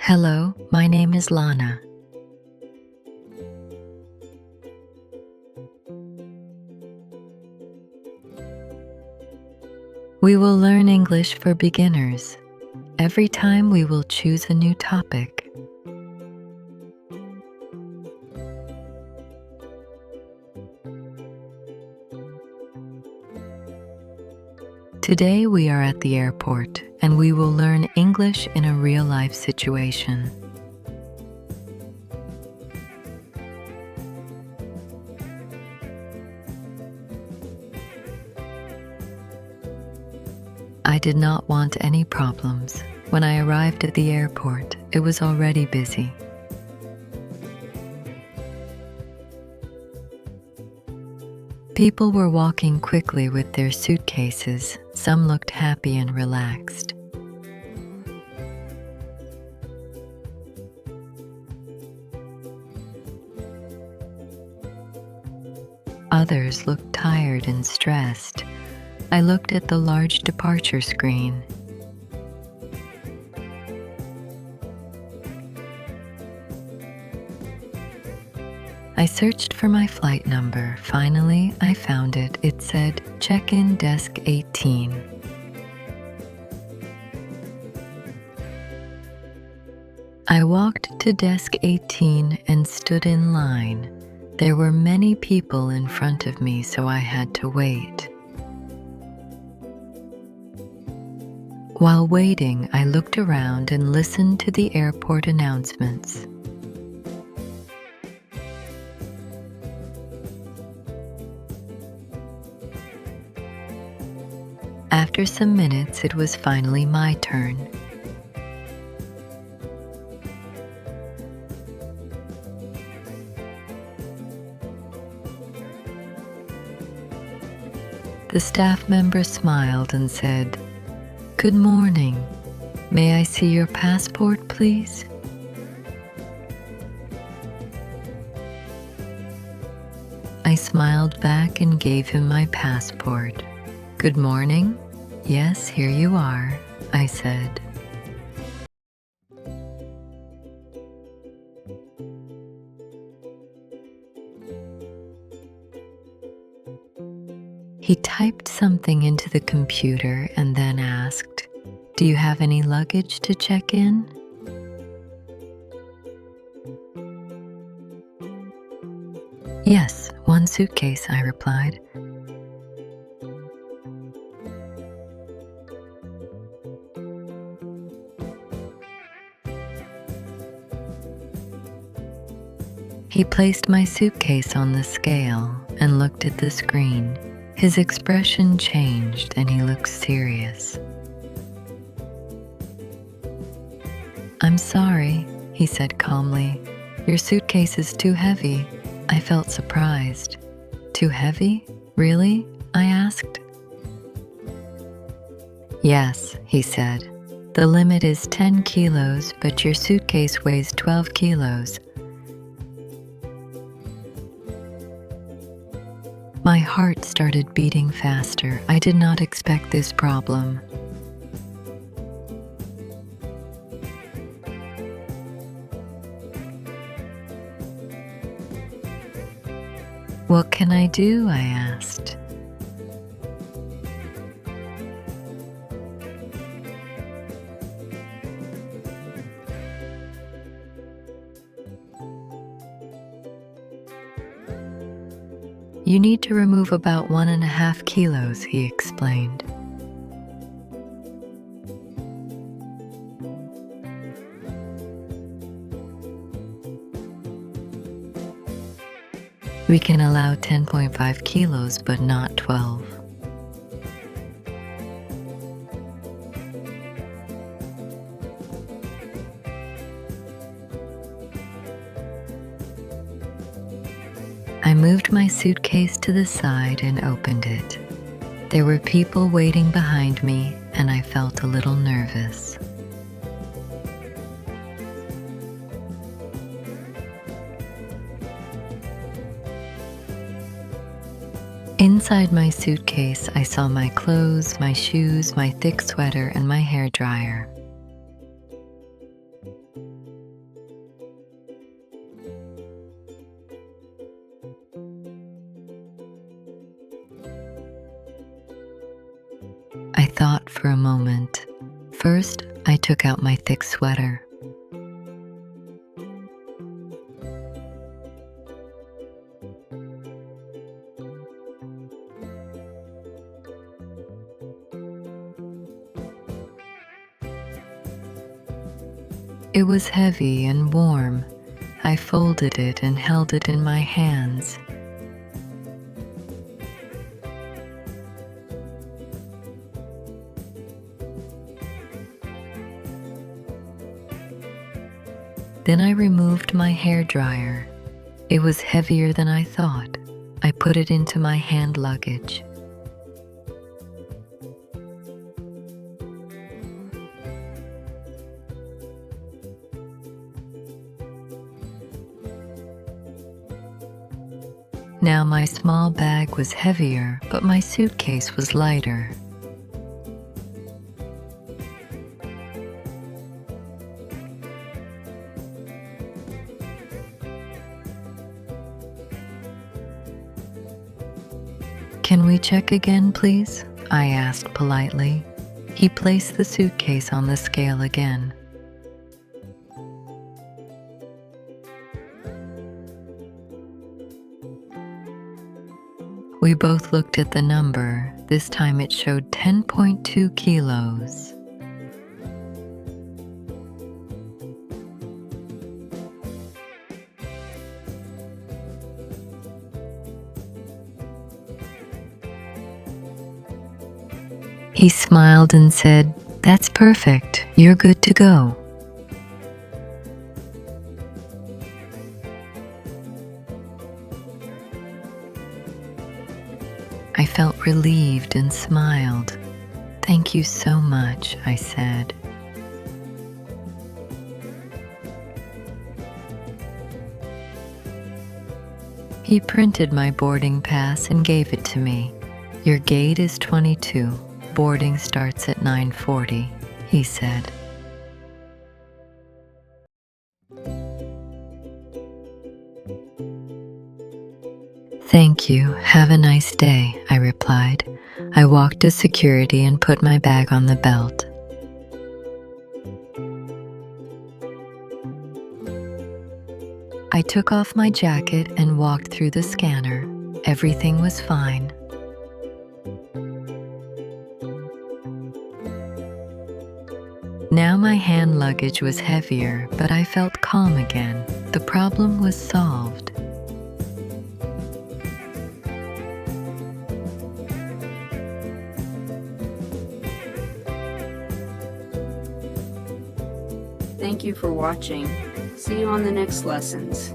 Hello, my name is Lana. We will learn English for beginners. Every time we will choose a new topic. Today we are at the airport and we will learn English in a real-life situation. I did not want any problems. When I arrived at the airport, it was already busy. People were walking quickly with their suitcases. Some looked happy and relaxed. Others looked tired and stressed. I looked at the large departure screen. I searched for my flight number. Finally, I found it. It said, "Check-in desk 18." I walked to desk 18 and stood in line. There were many people in front of me, so I had to wait. While waiting, I looked around and listened to the airport announcements. After some minutes, it was finally my turn. The staff member smiled and said, "Good morning. May I see your passport, please?" I smiled back and gave him my passport. "Good morning. Yes, here you are," I said. He typed something into the computer and then asked, "Do you have any luggage to check in?" "Yes, one suitcase," I replied. He placed my suitcase on the scale and looked at the screen. His expression changed and he looked serious. "I'm sorry," he said calmly. "Your suitcase is too heavy." I felt surprised. "Too heavy? Really?" I asked. "Yes," he said. "The limit is 10 kilos, but your suitcase weighs 12 kilos. My heart started beating faster. I did not expect this problem. "What can I do?" I asked. "You need to remove about 1.5 kilos, he explained. "We can allow 10.5 kilos, but not 12. I moved my suitcase to the side and opened it. There were people waiting behind me, and I felt a little nervous. Inside my suitcase, I saw my clothes, my shoes, my thick sweater, and my hairdryer. I thought for a moment. First, I took out my thick sweater. It was heavy and warm. I folded it and held it in my hands. Then I removed my hairdryer. It was heavier than I thought. I put it into my hand luggage. Now my small bag was heavier, but my suitcase was lighter. "Can we check again, please?" I asked politely. He placed the suitcase on the scale again. We both looked at the number. This time it showed 10.2 kilos. He smiled and said, "That's perfect. You're good to go." I felt relieved and smiled. "Thank you so much," I said. He printed my boarding pass and gave it to me. "Your gate is 22. Boarding starts at 9:40, he said. "Thank you. Have a nice day," I replied. I walked to security and put my bag on the belt. I took off my jacket and walked through the scanner. Everything was fine. Now my hand luggage was heavier, but I felt calm again. The problem was solved. Thank you for watching. See you on the next lessons.